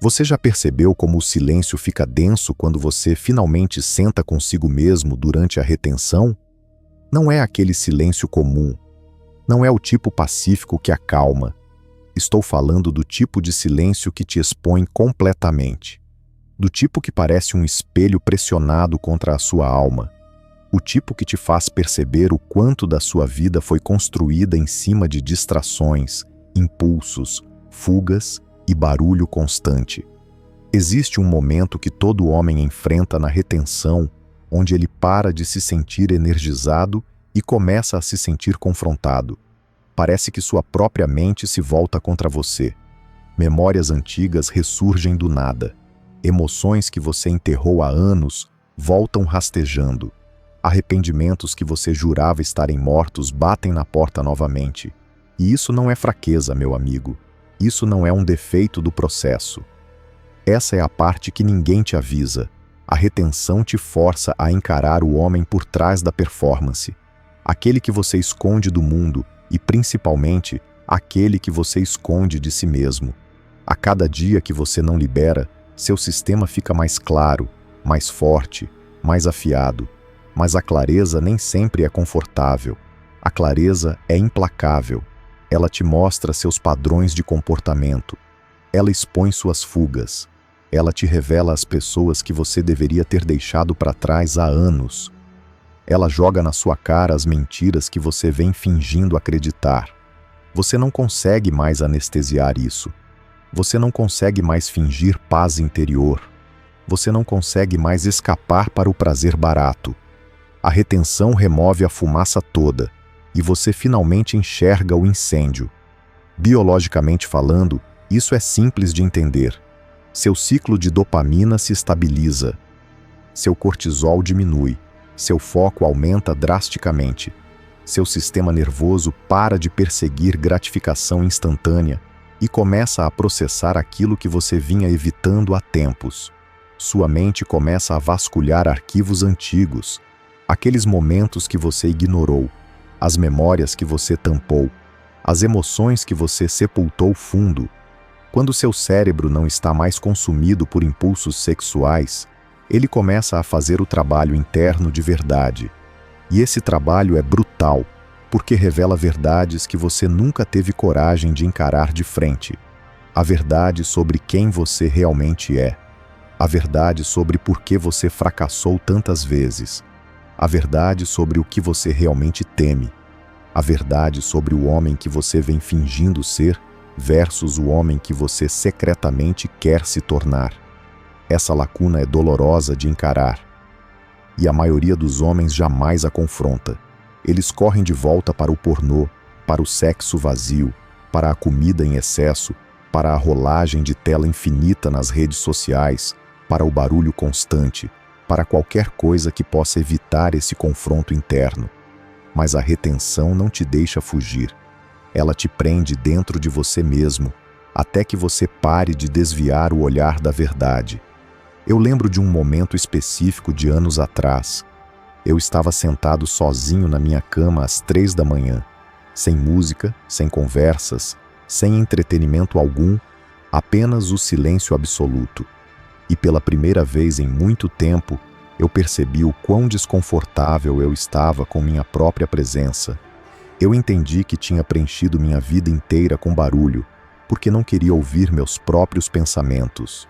Você já percebeu como o silêncio fica denso quando você finalmente senta consigo mesmo durante a retenção? Não é aquele silêncio comum. Não é o tipo pacífico que acalma. Estou falando do tipo de silêncio que te expõe completamente. Do tipo que parece um espelho pressionado contra a sua alma. O tipo que te faz perceber o quanto da sua vida foi construída em cima de distrações, impulsos, fugas e barulho constante. Existe um momento que todo homem enfrenta na retenção, onde ele para de se sentir energizado e começa a se sentir confrontado. Parece que sua própria mente se volta contra você. Memórias antigas ressurgem do nada. Emoções que você enterrou há anos voltam rastejando. Arrependimentos que você jurava estarem mortos batem na porta novamente. E isso não é fraqueza, meu amigo. Isso não é um defeito do processo. Essa é a parte que ninguém te avisa. A retenção te força a encarar o homem por trás da performance. Aquele que você esconde do mundo e, principalmente, aquele que você esconde de si mesmo. A cada dia que você não libera, seu sistema fica mais claro, mais forte, mais afiado. Mas a clareza nem sempre é confortável. A clareza é implacável. Ela te mostra seus padrões de comportamento. Ela expõe suas fugas. Ela te revela as pessoas que você deveria ter deixado para trás há anos. Ela joga na sua cara as mentiras que você vem fingindo acreditar. Você não consegue mais anestesiar isso. Você não consegue mais fingir paz interior. Você não consegue mais escapar para o prazer barato. A retenção remove a fumaça toda, e você finalmente enxerga o incêndio. Biologicamente falando, isso é simples de entender. Seu ciclo de dopamina se estabiliza. Seu cortisol diminui. Seu foco aumenta drasticamente. Seu sistema nervoso para de perseguir gratificação instantânea e começa a processar aquilo que você vinha evitando há tempos. Sua mente começa a vasculhar arquivos antigos, aqueles momentos que você ignorou, as memórias que você tampou, as emoções que você sepultou fundo. Quando seu cérebro não está mais consumido por impulsos sexuais, ele começa a fazer o trabalho interno de verdade. E esse trabalho é brutal, porque revela verdades que você nunca teve coragem de encarar de frente. A verdade sobre quem você realmente é. A verdade sobre por que você fracassou tantas vezes. A verdade sobre o que você realmente teme. A verdade sobre o homem que você vem fingindo ser versus o homem que você secretamente quer se tornar. Essa lacuna é dolorosa de encarar. E a maioria dos homens jamais a confronta. Eles correm de volta para o pornô, para o sexo vazio, para a comida em excesso, para a rolagem de tela infinita nas redes sociais, para o barulho constante, para qualquer coisa que possa evitar esse confronto interno. Mas a retenção não te deixa fugir. Ela te prende dentro de você mesmo, até que você pare de desviar o olhar da verdade. Eu lembro de um momento específico de anos atrás. Eu estava sentado sozinho na minha cama às 3 da manhã, sem música, sem conversas, sem entretenimento algum, apenas o silêncio absoluto. E pela primeira vez em muito tempo, eu percebi o quão desconfortável eu estava com minha própria presença. Eu entendi que tinha preenchido minha vida inteira com barulho, porque não queria ouvir meus próprios pensamentos.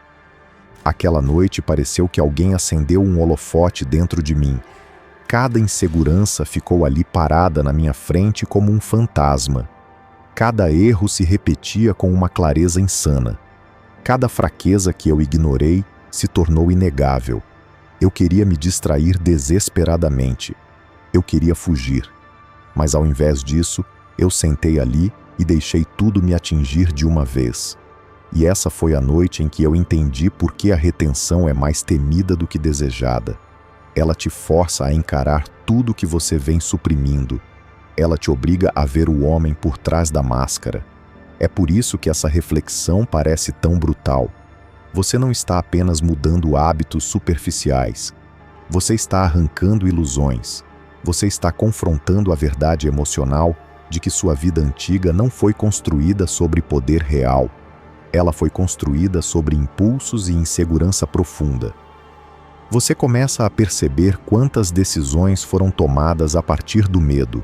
Aquela noite pareceu que alguém acendeu um holofote dentro de mim. Cada insegurança ficou ali parada na minha frente como um fantasma. Cada erro se repetia com uma clareza insana. Cada fraqueza que eu ignorei se tornou inegável. Eu queria me distrair desesperadamente. Eu queria fugir. Mas ao invés disso, eu sentei ali e deixei tudo me atingir de uma vez. E essa foi a noite em que eu entendi por que a retenção é mais temida do que desejada. Ela te força a encarar tudo que você vem suprimindo. Ela te obriga a ver o homem por trás da máscara. É por isso que essa reflexão parece tão brutal. Você não está apenas mudando hábitos superficiais. Você está arrancando ilusões. Você está confrontando a verdade emocional de que sua vida antiga não foi construída sobre poder real. ela foi construída sobre impulsos e insegurança profunda. Você começa a perceber quantas decisões foram tomadas a partir do medo,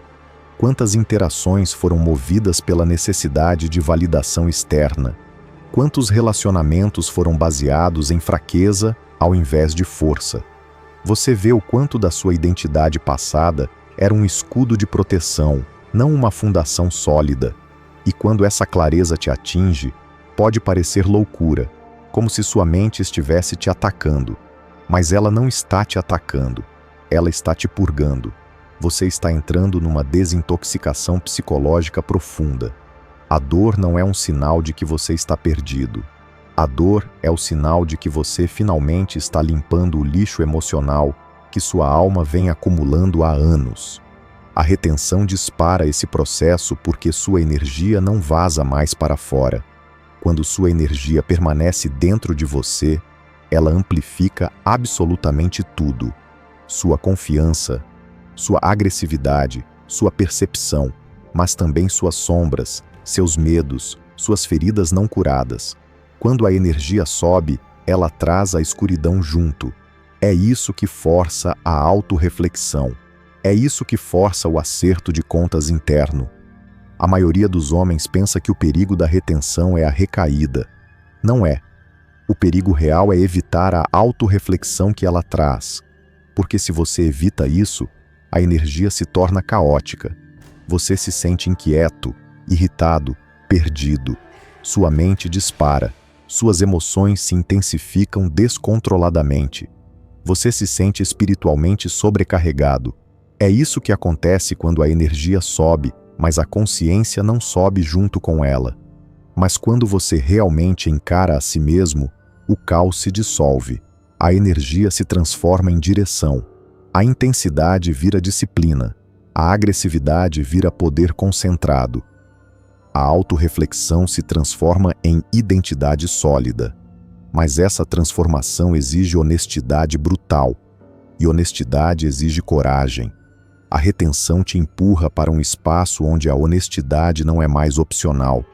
quantas interações foram movidas pela necessidade de validação externa, quantos relacionamentos foram baseados em fraqueza ao invés de força. Você vê o quanto da sua identidade passada era um escudo de proteção, não uma fundação sólida. E quando essa clareza te atinge, pode parecer loucura, como se sua mente estivesse te atacando. Mas ela não está te atacando, ela está te purgando. Você está entrando numa desintoxicação psicológica profunda. A dor não é um sinal de que você está perdido. A dor é o sinal de que você finalmente está limpando o lixo emocional que sua alma vem acumulando há anos. A retenção dispara esse processo porque sua energia não vaza mais para fora. Quando sua energia permanece dentro de você, ela amplifica absolutamente tudo. Sua confiança, sua agressividade, sua percepção, mas também suas sombras, seus medos, suas feridas não curadas. Quando a energia sobe, ela traz a escuridão junto. É isso que força a autorreflexão. É isso que força o acerto de contas interno. A maioria dos homens pensa que o perigo da retenção é a recaída. Não é. O perigo real é evitar a autorreflexão que ela traz. Porque se você evita isso, a energia se torna caótica. Você se sente inquieto, irritado, perdido. Sua mente dispara. Suas emoções se intensificam descontroladamente. Você se sente espiritualmente sobrecarregado. É isso que acontece quando a energia sobe, mas a consciência não sobe junto com ela. Mas quando você realmente encara a si mesmo, o caos se dissolve. A energia se transforma em direção. A intensidade vira disciplina. A agressividade vira poder concentrado. A autorreflexão se transforma em identidade sólida. Mas essa transformação exige honestidade brutal. E honestidade exige coragem. A retenção te empurra para um espaço onde a honestidade não é mais opcional.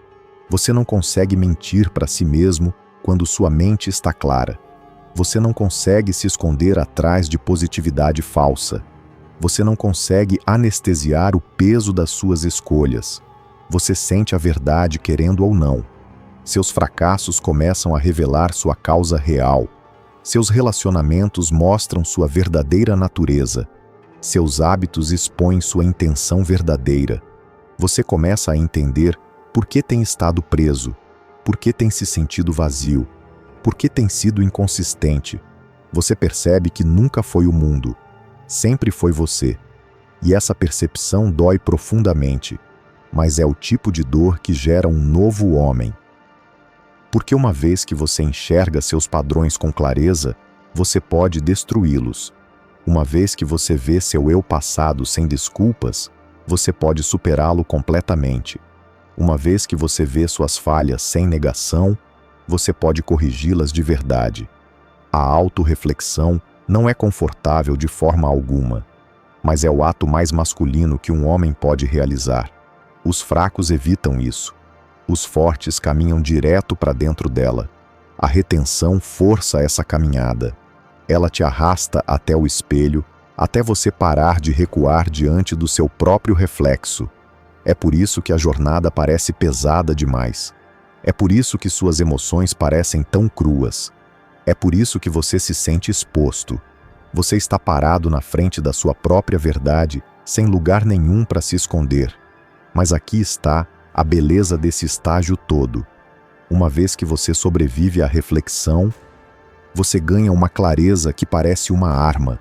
Você não consegue mentir para si mesmo quando sua mente está clara. Você não consegue se esconder atrás de positividade falsa. Você não consegue anestesiar o peso das suas escolhas. Você sente a verdade querendo ou não. Seus fracassos começam a revelar sua causa real. Seus relacionamentos mostram sua verdadeira natureza. Seus hábitos expõem sua intenção verdadeira. Você começa a entender por que tem estado preso, por que tem se sentido vazio, por que tem sido inconsistente. Você percebe que nunca foi o mundo, sempre foi você. E essa percepção dói profundamente, mas é o tipo de dor que gera um novo homem. Porque uma vez que você enxerga seus padrões com clareza, você pode destruí-los. Uma vez que você vê seu eu passado sem desculpas, você pode superá-lo completamente. Uma vez que você vê suas falhas sem negação, você pode corrigi-las de verdade. A autorreflexão não é confortável de forma alguma, mas é o ato mais masculino que um homem pode realizar. Os fracos evitam isso. Os fortes caminham direto para dentro dela. A retenção força essa caminhada. Ela te arrasta até o espelho, até você parar de recuar diante do seu próprio reflexo. É por isso que a jornada parece pesada demais. É por isso que suas emoções parecem tão cruas. É por isso que você se sente exposto. Você está parado na frente da sua própria verdade, sem lugar nenhum para se esconder. Mas aqui está a beleza desse estágio todo. Uma vez que você sobrevive à reflexão, você ganha uma clareza que parece uma arma.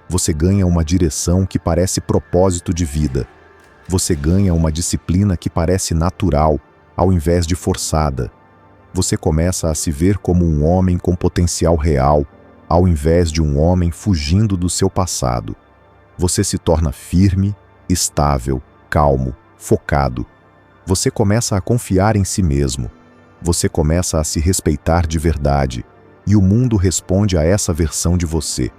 Você ganha uma direção que parece propósito de vida. Você ganha uma disciplina que parece natural, ao invés de forçada. Você começa a se ver como um homem com potencial real, ao invés de um homem fugindo do seu passado. Você se torna firme, estável, calmo, focado. Você começa a confiar em si mesmo. Você começa a se respeitar de verdade. E o mundo responde a essa versão de você.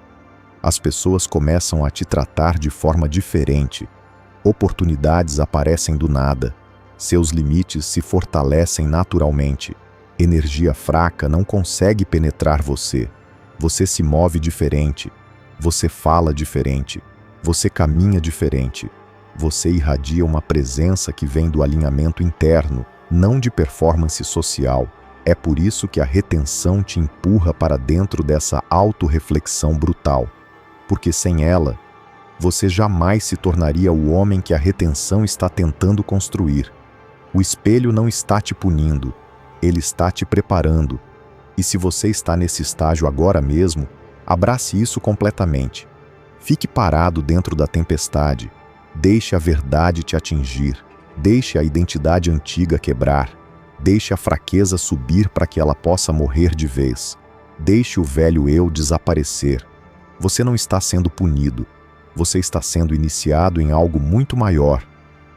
As pessoas começam a te tratar de forma diferente. Oportunidades aparecem do nada. Seus limites se fortalecem naturalmente. Energia fraca não consegue penetrar você. Você se move diferente. Você fala diferente. Você caminha diferente. Você irradia uma presença que vem do alinhamento interno, não de performance social. É por isso que a retenção te empurra para dentro dessa autorreflexão brutal. Porque sem ela, você jamais se tornaria o homem que a retenção está tentando construir. O espelho não está te punindo, ele está te preparando. E se você está nesse estágio agora mesmo, abrace isso completamente. Fique parado dentro da tempestade. Deixe a verdade te atingir. Deixe a identidade antiga quebrar. Deixe a fraqueza subir para que ela possa morrer de vez. Deixe o velho eu desaparecer. Você não está sendo punido. Você está sendo iniciado em algo muito maior.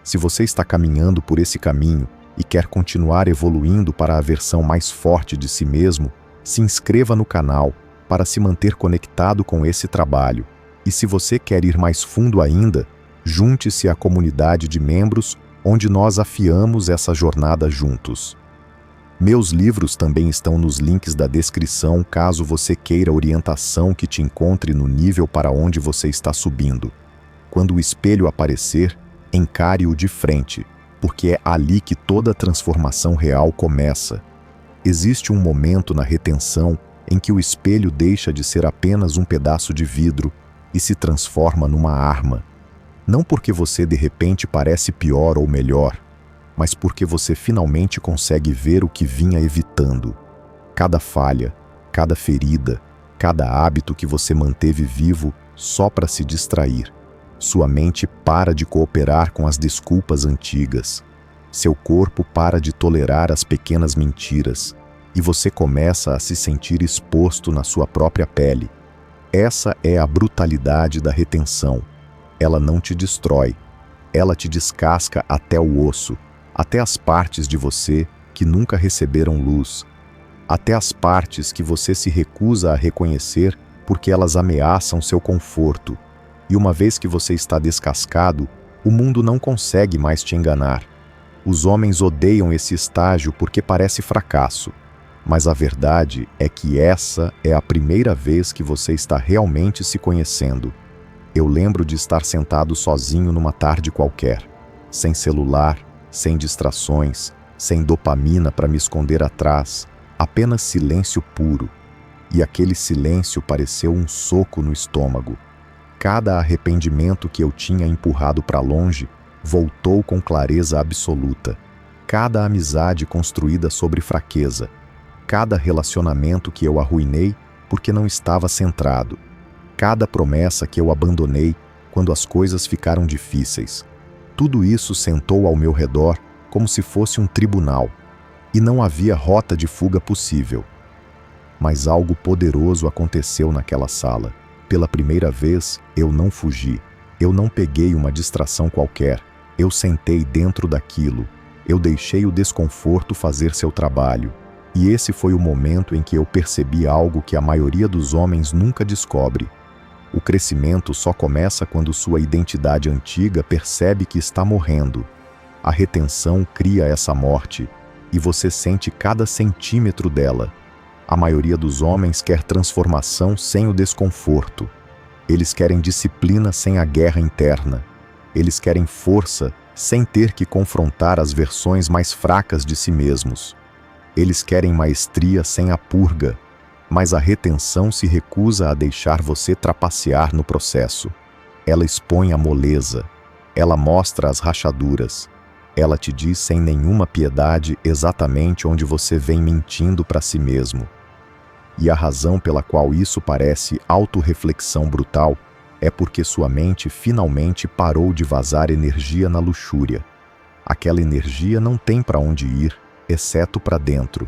Se você está caminhando por esse caminho e quer continuar evoluindo para a versão mais forte de si mesmo, se inscreva no canal para se manter conectado com esse trabalho. E se você quer ir mais fundo ainda, junte-se à comunidade de membros onde nós afiamos essa jornada juntos. Meus livros também estão nos links da descrição caso você queira orientação que te encontre no nível para onde você está subindo. Quando o espelho aparecer, encare-o de frente, porque é ali que toda transformação real começa. Existe um momento na retenção em que o espelho deixa de ser apenas um pedaço de vidro e se transforma numa arma. Não porque você de repente parece pior ou melhor, mas porque você finalmente consegue ver o que vinha evitando. Cada falha, cada ferida, cada hábito que você manteve vivo só para se distrair. Sua mente para de cooperar com as desculpas antigas. Seu corpo para de tolerar as pequenas mentiras. E você começa a se sentir exposto na sua própria pele. Essa é a brutalidade da retenção. Ela não te destrói. Ela te descasca até o osso. Até as partes de você que nunca receberam luz, até as partes que você se recusa a reconhecer porque elas ameaçam seu conforto. E uma vez que você está descascado, o mundo não consegue mais te enganar. Os homens odeiam esse estágio porque parece fracasso, mas a verdade é que essa é a primeira vez que você está realmente se conhecendo. Eu lembro de estar sentado sozinho numa tarde qualquer, sem celular, sem distrações, sem dopamina para me esconder atrás, apenas silêncio puro. E aquele silêncio pareceu um soco no estômago. Cada arrependimento que eu tinha empurrado para longe voltou com clareza absoluta. Cada amizade construída sobre fraqueza. Cada relacionamento que eu arruinei porque não estava centrado. Cada promessa que eu abandonei quando as coisas ficaram difíceis. Tudo isso sentou ao meu redor como se fosse um tribunal, e não havia rota de fuga possível. Mas algo poderoso aconteceu naquela sala. Pela primeira vez, eu não fugi. Eu não peguei uma distração qualquer. Eu sentei dentro daquilo. Eu deixei o desconforto fazer seu trabalho. E esse foi o momento em que eu percebi algo que a maioria dos homens nunca descobre. O crescimento só começa quando sua identidade antiga percebe que está morrendo. A retenção cria essa morte, e você sente cada centímetro dela. A maioria dos homens quer transformação sem o desconforto. Eles querem disciplina sem a guerra interna. Eles querem força sem ter que confrontar as versões mais fracas de si mesmos. Eles querem maestria sem a purga. Mas a retenção se recusa a deixar você trapacear no processo. Ela expõe a moleza. Ela mostra as rachaduras. Ela te diz sem nenhuma piedade exatamente onde você vem mentindo para si mesmo. E a razão pela qual isso parece autorreflexão brutal é porque sua mente finalmente parou de vazar energia na luxúria. Aquela energia não tem para onde ir, exceto para dentro.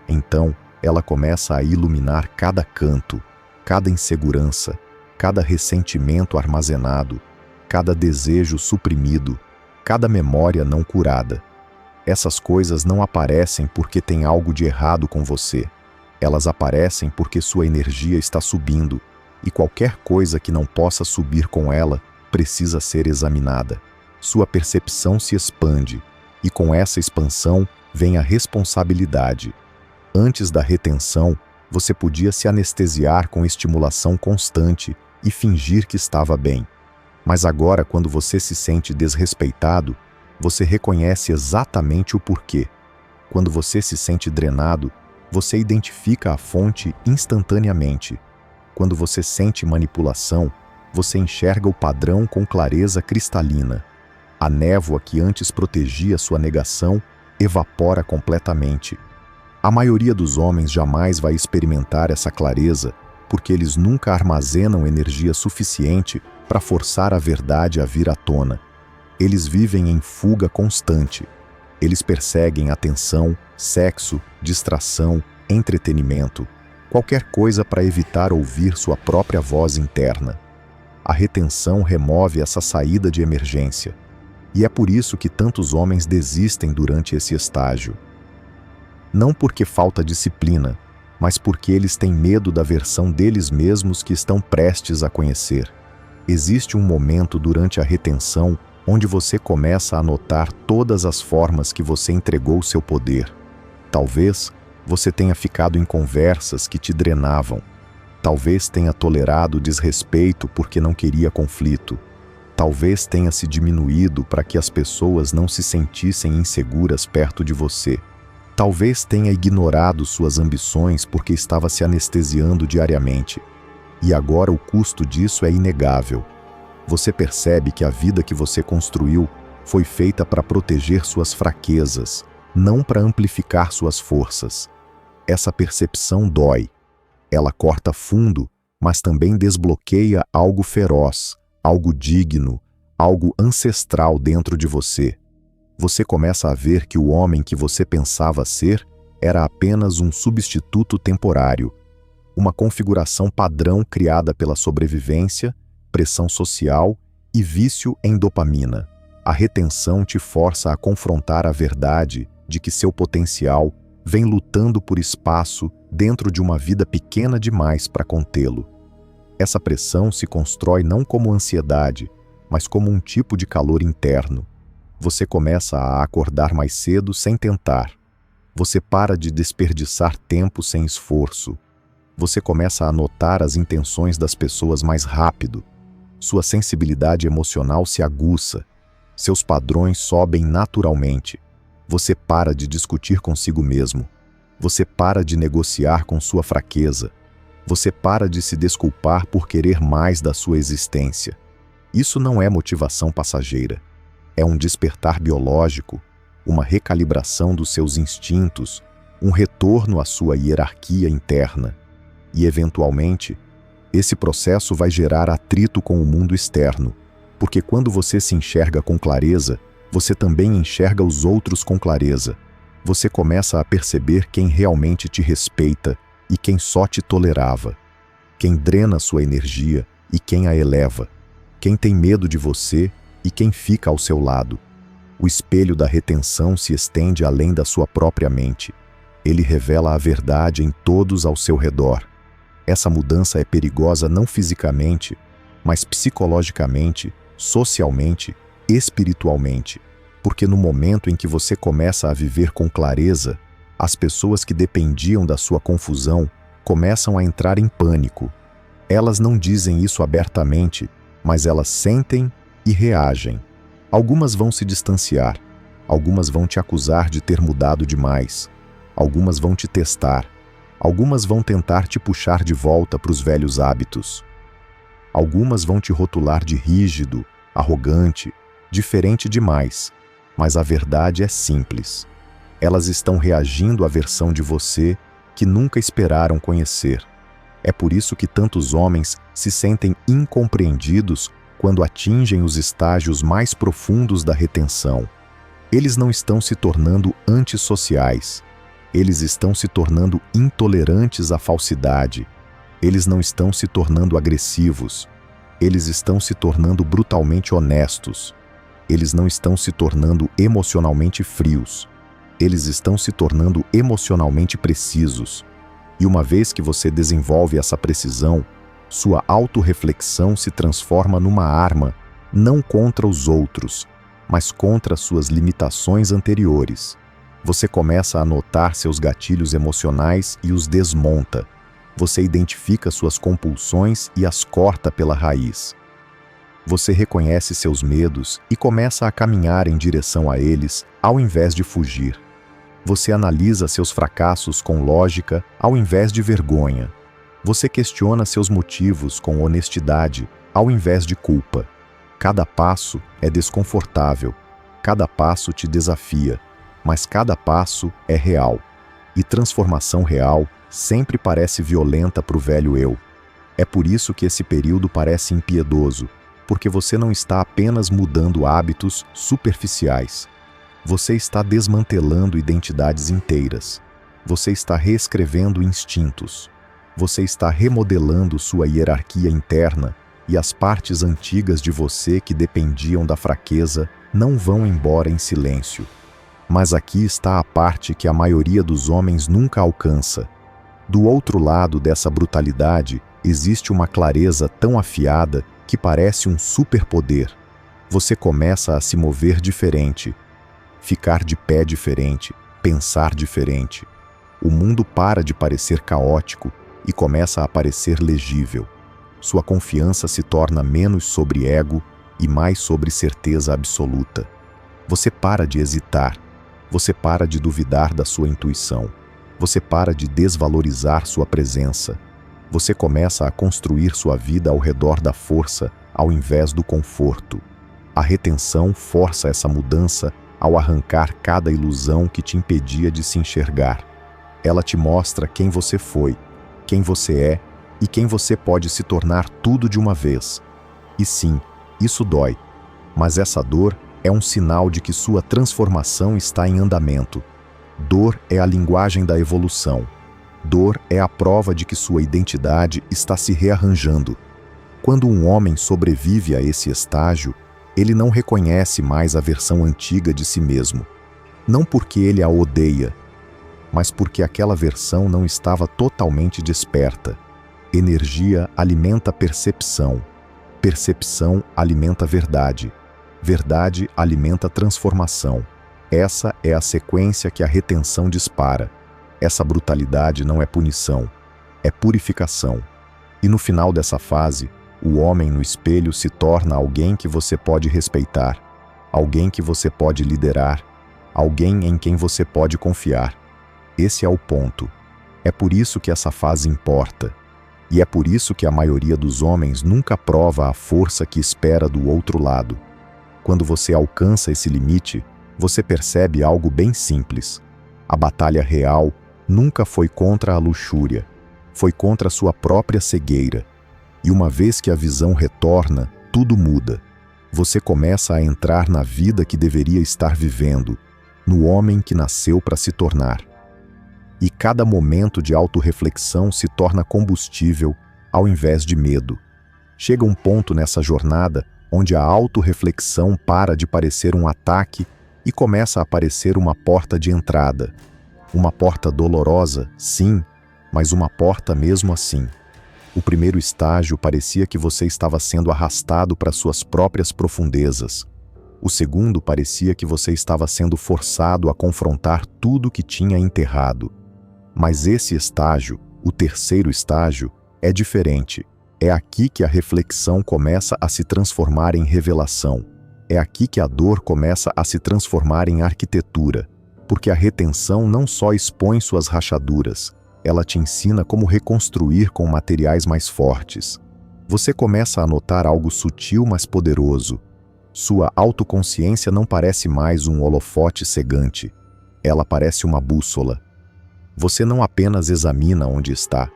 Então, ela começa a iluminar cada canto, cada insegurança, cada ressentimento armazenado, cada desejo suprimido, cada memória não curada. Essas coisas não aparecem porque tem algo de errado com você. Elas aparecem porque sua energia está subindo, e qualquer coisa que não possa subir com ela precisa ser examinada. Sua percepção se expande, e com essa expansão vem a responsabilidade. Antes da retenção, você podia se anestesiar com estimulação constante e fingir que estava bem. Mas agora, quando você se sente desrespeitado, você reconhece exatamente o porquê. Quando você se sente drenado, você identifica a fonte instantaneamente. Quando você sente manipulação, você enxerga o padrão com clareza cristalina. A névoa que antes protegia sua negação evapora completamente. A maioria dos homens jamais vai experimentar essa clareza porque eles nunca armazenam energia suficiente para forçar a verdade a vir à tona. Eles vivem em fuga constante. Eles perseguem atenção, sexo, distração, entretenimento, qualquer coisa para evitar ouvir sua própria voz interna. A retenção remove essa saída de emergência. E é por isso que tantos homens desistem durante esse estágio. Não porque falta disciplina, mas porque eles têm medo da versão deles mesmos que estão prestes a conhecer. Existe um momento durante a retenção onde você começa a notar todas as formas que você entregou seu poder. Talvez você tenha ficado em conversas que te drenavam. Talvez tenha tolerado desrespeito porque não queria conflito. Talvez tenha se diminuído para que as pessoas não se sentissem inseguras perto de você. Talvez tenha ignorado suas ambições porque estava se anestesiando diariamente. E agora o custo disso é inegável. Você percebe que a vida que você construiu foi feita para proteger suas fraquezas, não para amplificar suas forças. Essa percepção dói. Ela corta fundo, mas também desbloqueia algo feroz, algo digno, algo ancestral dentro de você. Você começa a ver que o homem que você pensava ser era apenas um substituto temporário, uma configuração padrão criada pela sobrevivência, pressão social e vício em dopamina. A retenção te força a confrontar a verdade de que seu potencial vem lutando por espaço dentro de uma vida pequena demais para contê-lo. Essa pressão se constrói não como ansiedade, mas como um tipo de calor interno. Você começa a acordar mais cedo sem tentar. Você para de desperdiçar tempo sem esforço. Você começa a notar as intenções das pessoas mais rápido. Sua sensibilidade emocional se aguça. Seus padrões sobem naturalmente. Você para de discutir consigo mesmo. Você para de negociar com sua fraqueza. Você para de se desculpar por querer mais da sua existência. Isso não é motivação passageira. É um despertar biológico, uma recalibração dos seus instintos, um retorno à sua hierarquia interna. E, eventualmente, esse processo vai gerar atrito com o mundo externo, porque quando você se enxerga com clareza, você também enxerga os outros com clareza. Você começa a perceber quem realmente te respeita e quem só te tolerava, quem drena sua energia e quem a eleva, quem tem medo de você e quem fica ao seu lado. O espelho da retenção se estende além da sua própria mente. Ele revela a verdade em todos ao seu redor. Essa mudança é perigosa não fisicamente, mas psicologicamente, socialmente, espiritualmente, porque no momento em que você começa a viver com clareza, as pessoas que dependiam da sua confusão começam a entrar em pânico. Elas não dizem isso abertamente, mas elas sentem e reagem. Algumas vão se distanciar, algumas vão te acusar de ter mudado demais, algumas vão te testar, algumas vão tentar te puxar de volta para os velhos hábitos. Algumas vão te rotular de rígido, arrogante, diferente demais, mas a verdade é simples. Elas estão reagindo à versão de você que nunca esperaram conhecer. É por isso que tantos homens se sentem incompreendidos quando atingem os estágios mais profundos da retenção. Eles não estão se tornando antissociais. Eles estão se tornando intolerantes à falsidade. Eles não estão se tornando agressivos. Eles estão se tornando brutalmente honestos. Eles não estão se tornando emocionalmente frios. Eles estão se tornando emocionalmente precisos. E uma vez que você desenvolve essa precisão, sua autorreflexão se transforma numa arma, não contra os outros, mas contra suas limitações anteriores. Você começa a notar seus gatilhos emocionais e os desmonta. Você identifica suas compulsões e as corta pela raiz. Você reconhece seus medos e começa a caminhar em direção a eles, ao invés de fugir. Você analisa seus fracassos com lógica, ao invés de vergonha. Você questiona seus motivos com honestidade, ao invés de culpa. Cada passo é desconfortável, cada passo te desafia, mas cada passo é real. E transformação real sempre parece violenta para o velho eu. É por isso que esse período parece impiedoso, porque você não está apenas mudando hábitos superficiais. Você está desmantelando identidades inteiras. Você está reescrevendo instintos. Você está remodelando sua hierarquia interna e as partes antigas de você que dependiam da fraqueza não vão embora em silêncio. Mas aqui está a parte que a maioria dos homens nunca alcança. Do outro lado dessa brutalidade, existe uma clareza tão afiada que parece um superpoder. Você começa a se mover diferente, ficar de pé diferente, pensar diferente. O mundo para de parecer caótico e começa a parecer legível. Sua confiança se torna menos sobre ego e mais sobre certeza absoluta. Você para de hesitar. Você para de duvidar da sua intuição. Você para de desvalorizar sua presença. Você começa a construir sua vida ao redor da força, ao invés do conforto. A retenção força essa mudança ao arrancar cada ilusão que te impedia de se enxergar. Ela te mostra quem você foi, quem você é e quem você pode se tornar tudo de uma vez. E sim, isso dói, mas essa dor é um sinal de que sua transformação está em andamento. Dor é a linguagem da evolução. Dor é a prova de que sua identidade está se rearranjando. Quando um homem sobrevive a esse estágio, ele não reconhece mais a versão antiga de si mesmo. Não porque ele a odeia, mas porque aquela versão não estava totalmente desperta. Energia alimenta percepção. Percepção alimenta verdade. Verdade alimenta transformação. Essa é a sequência que a retenção dispara. Essa brutalidade não é punição, é purificação. E no final dessa fase, o homem no espelho se torna alguém que você pode respeitar, alguém que você pode liderar, alguém em quem você pode confiar. Esse é o ponto. É por isso que essa fase importa. E é por isso que a maioria dos homens nunca prova a força que espera do outro lado. Quando você alcança esse limite, você percebe algo bem simples. A batalha real nunca foi contra a luxúria, foi contra sua própria cegueira. E uma vez que a visão retorna, tudo muda. Você começa a entrar na vida que deveria estar vivendo, no homem que nasceu para se tornar. E cada momento de autorreflexão se torna combustível ao invés de medo. Chega um ponto nessa jornada onde a autorreflexão para de parecer um ataque e começa a parecer uma porta de entrada. Uma porta dolorosa, sim, mas uma porta mesmo assim. O primeiro estágio parecia que você estava sendo arrastado para suas próprias profundezas. O segundo parecia que você estava sendo forçado a confrontar tudo que tinha enterrado. Mas esse estágio, o terceiro estágio, é diferente. É aqui que a reflexão começa a se transformar em revelação. É aqui que a dor começa a se transformar em arquitetura. Porque a retenção não só expõe suas rachaduras, ela te ensina como reconstruir com materiais mais fortes. Você começa a notar algo sutil, mas poderoso. Sua autoconsciência não parece mais um holofote cegante. Ela parece uma bússola. Você não apenas examina onde está.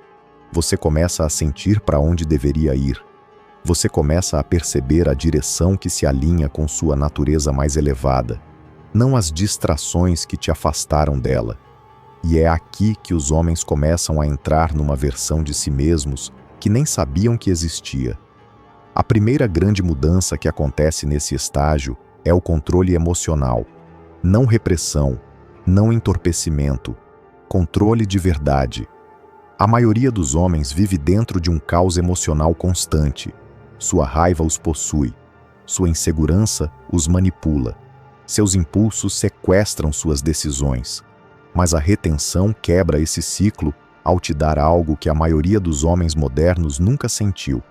Você começa a sentir para onde deveria ir. Você começa a perceber a direção que se alinha com sua natureza mais elevada, não as distrações que te afastaram dela. E é aqui que os homens começam a entrar numa versão de si mesmos que nem sabiam que existia. A primeira grande mudança que acontece nesse estágio é o controle emocional. Não repressão, não entorpecimento, controle de verdade. A maioria dos homens vive dentro de um caos emocional constante. Sua raiva os possui. Sua insegurança os manipula. Seus impulsos sequestram suas decisões. Mas a retenção quebra esse ciclo ao te dar algo que a maioria dos homens modernos nunca sentiu: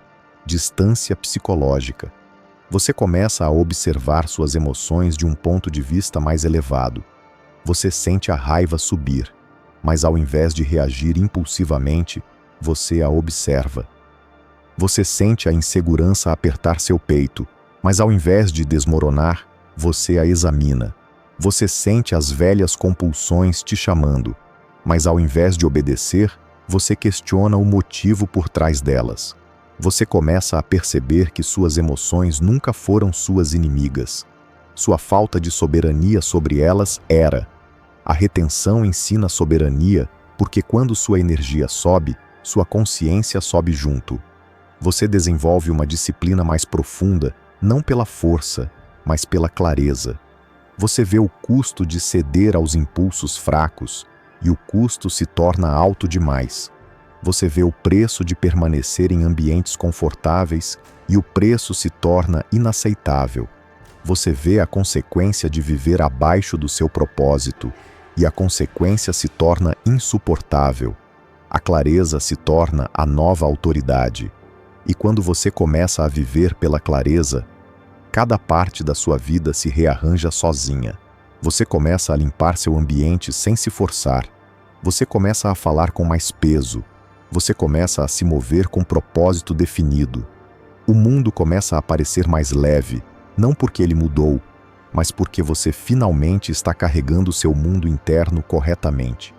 distância psicológica. Você começa a observar suas emoções de um ponto de vista mais elevado. Você sente a raiva subir, mas ao invés de reagir impulsivamente, você a observa. Você sente a insegurança apertar seu peito, mas ao invés de desmoronar, você a examina. Você sente as velhas compulsões te chamando, mas ao invés de obedecer, você questiona o motivo por trás delas. Você começa a perceber que suas emoções nunca foram suas inimigas. Sua falta de soberania sobre elas era. A retenção ensina soberania porque quando sua energia sobe, sua consciência sobe junto. Você desenvolve uma disciplina mais profunda, não pela força, mas pela clareza. Você vê o custo de ceder aos impulsos fracos, e o custo se torna alto demais. Você vê o preço de permanecer em ambientes confortáveis, e o preço se torna inaceitável. Você vê a consequência de viver abaixo do seu propósito, e a consequência se torna insuportável. A clareza se torna a nova autoridade. E quando você começa a viver pela clareza, cada parte da sua vida se rearranja sozinha. Você começa a limpar seu ambiente sem se forçar. Você começa a falar com mais peso. Você começa a se mover com propósito definido. O mundo começa a parecer mais leve, não porque ele mudou, mas porque você finalmente está carregando seu mundo interno corretamente.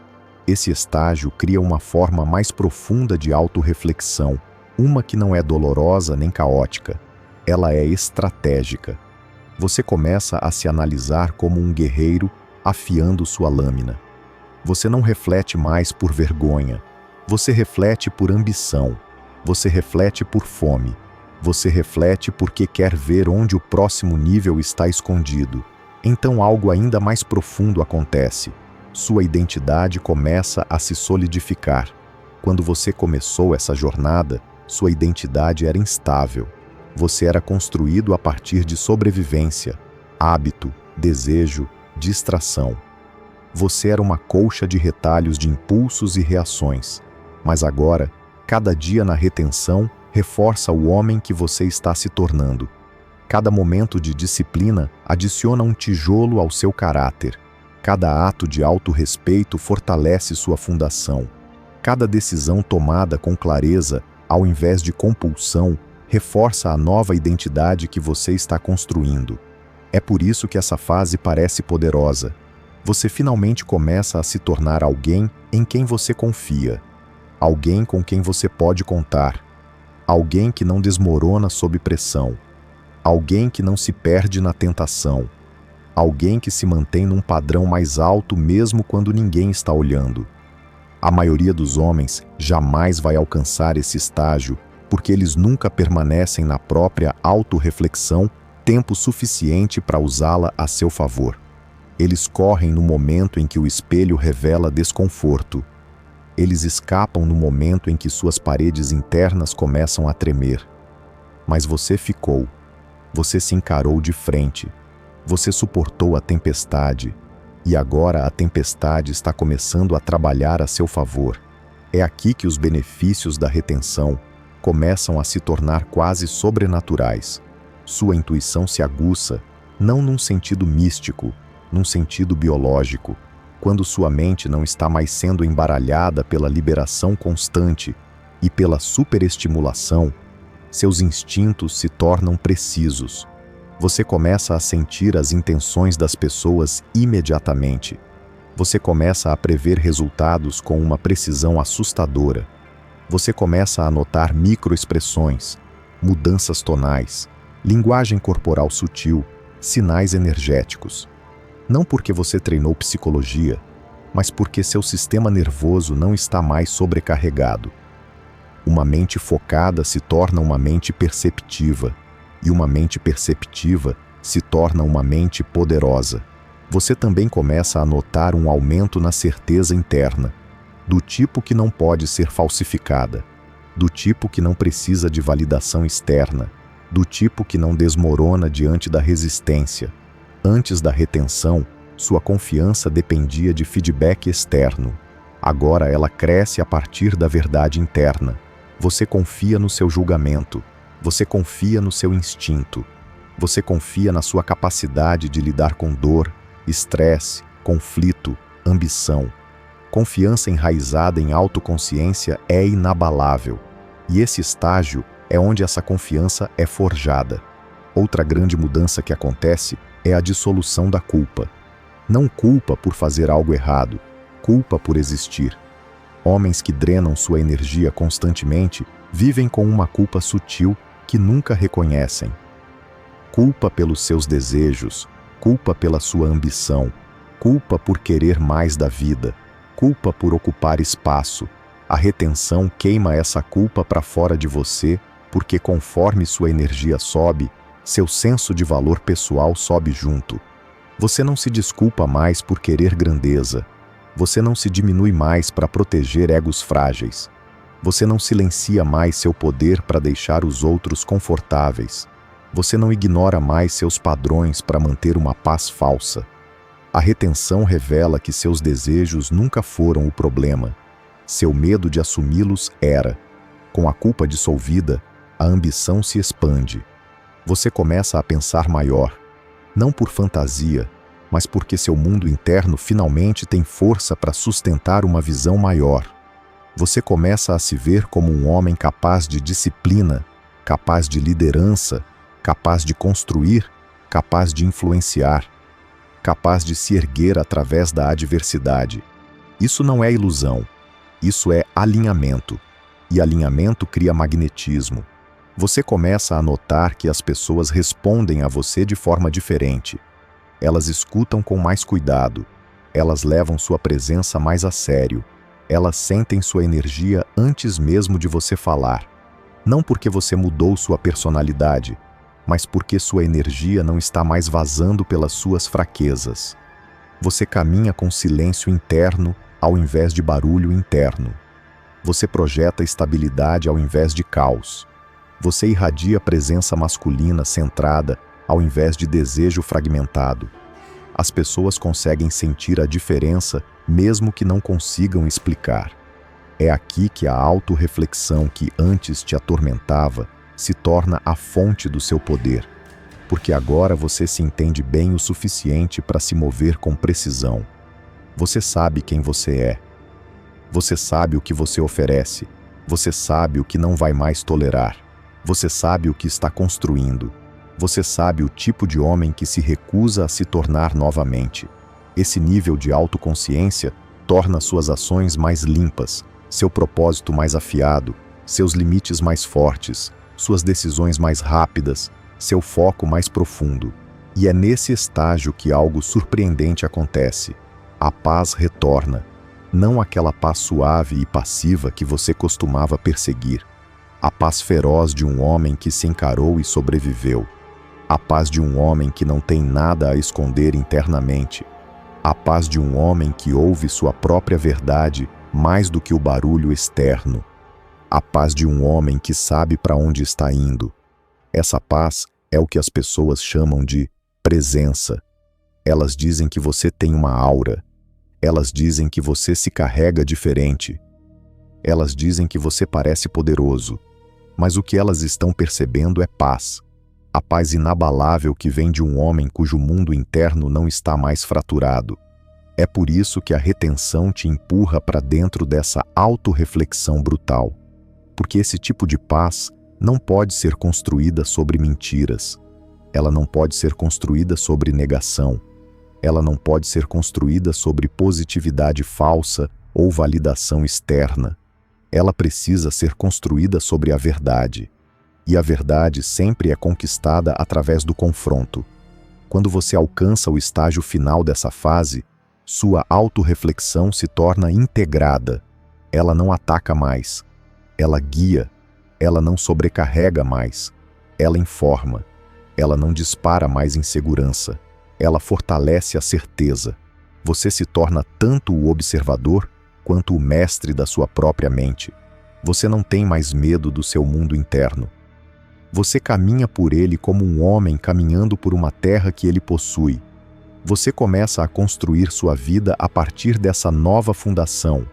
Esse estágio cria uma forma mais profunda de autorreflexão, uma que não é dolorosa nem caótica. Ela é estratégica. Você começa a se analisar como um guerreiro afiando sua lâmina. Você não reflete mais por vergonha. Você reflete por ambição. Você reflete por fome. Você reflete porque quer ver onde o próximo nível está escondido. Então algo ainda mais profundo acontece. Sua identidade começa a se solidificar. Quando você começou essa jornada, sua identidade era instável. Você era construído a partir de sobrevivência, hábito, desejo, distração. Você era uma colcha de retalhos de impulsos e reações. Mas agora, cada dia na retenção reforça o homem que você está se tornando. Cada momento de disciplina adiciona um tijolo ao seu caráter. Cada ato de autorrespeito fortalece sua fundação. Cada decisão tomada com clareza, ao invés de compulsão, reforça a nova identidade que você está construindo. É por isso que essa fase parece poderosa. Você finalmente começa a se tornar alguém em quem você confia. Alguém com quem você pode contar. Alguém que não desmorona sob pressão. Alguém que não se perde na tentação. Alguém que se mantém num padrão mais alto mesmo quando ninguém está olhando. A maioria dos homens jamais vai alcançar esse estágio porque eles nunca permanecem na própria autorreflexão tempo suficiente para usá-la a seu favor. Eles correm no momento em que o espelho revela desconforto. Eles escapam no momento em que suas paredes internas começam a tremer. Mas você ficou. Você se encarou de frente. Você suportou a tempestade. E agora a tempestade está começando a trabalhar a seu favor. É aqui que os benefícios da retenção começam a se tornar quase sobrenaturais. Sua intuição se aguça, não num sentido místico, num sentido biológico, quando sua mente não está mais sendo embaralhada pela liberação constante e pela superestimulação, seus instintos se tornam precisos. Você começa a sentir as intenções das pessoas imediatamente. Você começa a prever resultados com uma precisão assustadora. Você começa a notar microexpressões, mudanças tonais, linguagem corporal sutil, sinais energéticos. Não porque você treinou psicologia, mas porque seu sistema nervoso não está mais sobrecarregado. Uma mente focada se torna uma mente perceptiva, e uma mente perceptiva se torna uma mente poderosa. Você também começa a notar um aumento na certeza interna, do tipo que não pode ser falsificada, do tipo que não precisa de validação externa, do tipo que não desmorona diante da resistência. Antes da retenção, sua confiança dependia de feedback externo. Agora ela cresce a partir da verdade interna. Você confia no seu julgamento. Você confia no seu instinto. Você confia na sua capacidade de lidar com dor, estresse, conflito, ambição. Confiança enraizada em autoconsciência é inabalável. E esse estágio é onde essa confiança é forjada. Outra grande mudança que acontece é a dissolução da culpa. Não culpa por fazer algo errado, culpa por existir. Homens que drenam sua energia constantemente vivem com uma culpa sutil que nunca reconhecem. Culpa pelos seus desejos, culpa pela sua ambição, culpa por querer mais da vida, culpa por ocupar espaço. A retenção queima essa culpa para fora de você, porque conforme sua energia sobe, seu senso de valor pessoal sobe junto. Você não se desculpa mais por querer grandeza. Você não se diminui mais para proteger egos frágeis. Você não silencia mais seu poder para deixar os outros confortáveis. Você não ignora mais seus padrões para manter uma paz falsa. A retenção revela que seus desejos nunca foram o problema. Seu medo de assumi-los era. Com a culpa dissolvida, a ambição se expande. Você começa a pensar maior, não por fantasia, mas porque seu mundo interno finalmente tem força para sustentar uma visão maior. Você começa a se ver como um homem capaz de disciplina, capaz de liderança, capaz de construir, capaz de influenciar, capaz de se erguer através da adversidade. Isso não é ilusão, isso é alinhamento. E alinhamento cria magnetismo. Você começa a notar que as pessoas respondem a você de forma diferente. Elas escutam com mais cuidado. Elas levam sua presença mais a sério. Elas sentem sua energia antes mesmo de você falar. Não porque você mudou sua personalidade, mas porque sua energia não está mais vazando pelas suas fraquezas. Você caminha com silêncio interno ao invés de barulho interno. Você projeta estabilidade ao invés de caos. Você irradia presença masculina centrada ao invés de desejo fragmentado. As pessoas conseguem sentir a diferença mesmo que não consigam explicar. É aqui que a autorreflexão que antes te atormentava se torna a fonte do seu poder, porque agora você se entende bem o suficiente para se mover com precisão. Você sabe quem você é. Você sabe o que você oferece. Você sabe o que não vai mais tolerar. Você sabe o que está construindo. Você sabe o tipo de homem que se recusa a se tornar novamente. Esse nível de autoconsciência torna suas ações mais limpas, seu propósito mais afiado, seus limites mais fortes, suas decisões mais rápidas, seu foco mais profundo. E é nesse estágio que algo surpreendente acontece. A paz retorna, não aquela paz suave e passiva que você costumava perseguir. A paz feroz de um homem que se encarou e sobreviveu. A paz de um homem que não tem nada a esconder internamente. A paz de um homem que ouve sua própria verdade mais do que o barulho externo. A paz de um homem que sabe para onde está indo. Essa paz é o que as pessoas chamam de presença. Elas dizem que você tem uma aura. Elas dizem que você se carrega diferente. Elas dizem que você parece poderoso. Mas o que elas estão percebendo é paz. A paz inabalável que vem de um homem cujo mundo interno não está mais fraturado. É por isso que a retenção te empurra para dentro dessa autorreflexão brutal. Porque esse tipo de paz não pode ser construída sobre mentiras. Ela não pode ser construída sobre negação. Ela não pode ser construída sobre positividade falsa ou validação externa. Ela precisa ser construída sobre a verdade. E a verdade sempre é conquistada através do confronto. Quando você alcança o estágio final dessa fase, sua autorreflexão se torna integrada. Ela não ataca mais. Ela guia. Ela não sobrecarrega mais. Ela informa. Ela não dispara mais insegurança. Ela fortalece a certeza. Você se torna tanto o observador quanto o mestre da sua própria mente. Você não tem mais medo do seu mundo interno. Você caminha por ele como um homem caminhando por uma terra que ele possui. Você começa a construir sua vida a partir dessa nova fundação.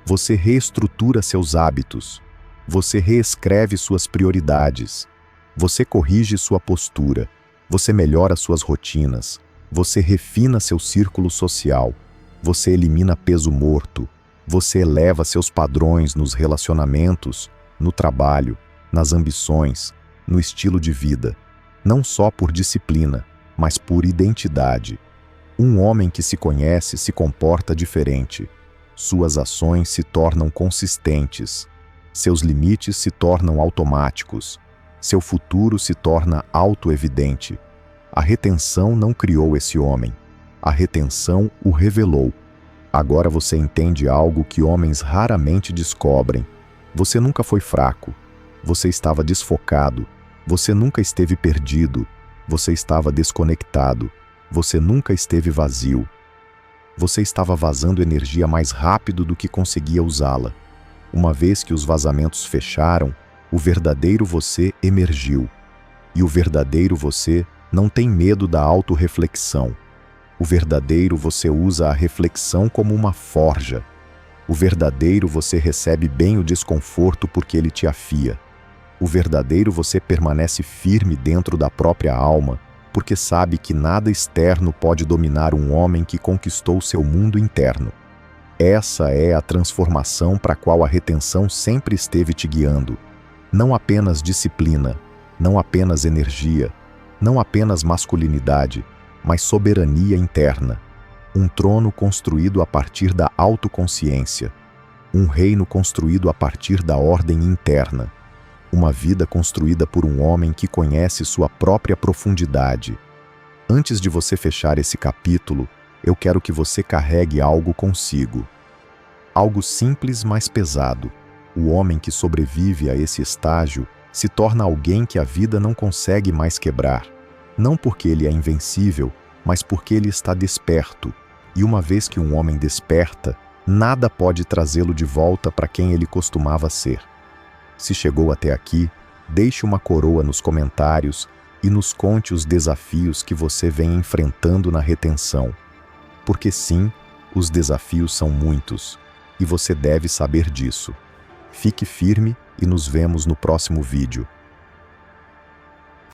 Você reestrutura seus hábitos. Você reescreve suas prioridades. Você corrige sua postura. Você melhora suas rotinas. Você refina seu círculo social. Você elimina peso morto. Você eleva seus padrões nos relacionamentos, no trabalho, nas ambições, no estilo de vida. Não só por disciplina, mas por identidade. Um homem que se conhece se comporta diferente. Suas ações se tornam consistentes. Seus limites se tornam automáticos. Seu futuro se torna autoevidente. A retenção não criou esse homem. A retenção o revelou. Agora você entende algo que homens raramente descobrem. Você nunca foi fraco. Você estava desfocado. Você nunca esteve perdido. Você estava desconectado. Você nunca esteve vazio. Você estava vazando energia mais rápido do que conseguia usá-la. Uma vez que os vazamentos fecharam, o verdadeiro você emergiu. E o verdadeiro você não tem medo da autorreflexão. O verdadeiro você usa a reflexão como uma forja. O verdadeiro você recebe bem o desconforto porque ele te afia. O verdadeiro você permanece firme dentro da própria alma, porque sabe que nada externo pode dominar um homem que conquistou seu mundo interno. Essa é a transformação para a qual a retenção sempre esteve te guiando. Não apenas disciplina, não apenas energia, não apenas masculinidade, mas soberania interna. Um trono construído a partir da autoconsciência. Um reino construído a partir da ordem interna. Uma vida construída por um homem que conhece sua própria profundidade. Antes de você fechar esse capítulo, eu quero que você carregue algo consigo. Algo simples, mas pesado. O homem que sobrevive a esse estágio se torna alguém que a vida não consegue mais quebrar. Não porque ele é invencível, mas porque ele está desperto. E uma vez que um homem desperta, nada pode trazê-lo de volta para quem ele costumava ser. Se chegou até aqui, deixe uma coroa nos comentários e nos conte os desafios que você vem enfrentando na retenção. Porque sim, os desafios são muitos, e você deve saber disso. Fique firme e nos vemos no próximo vídeo.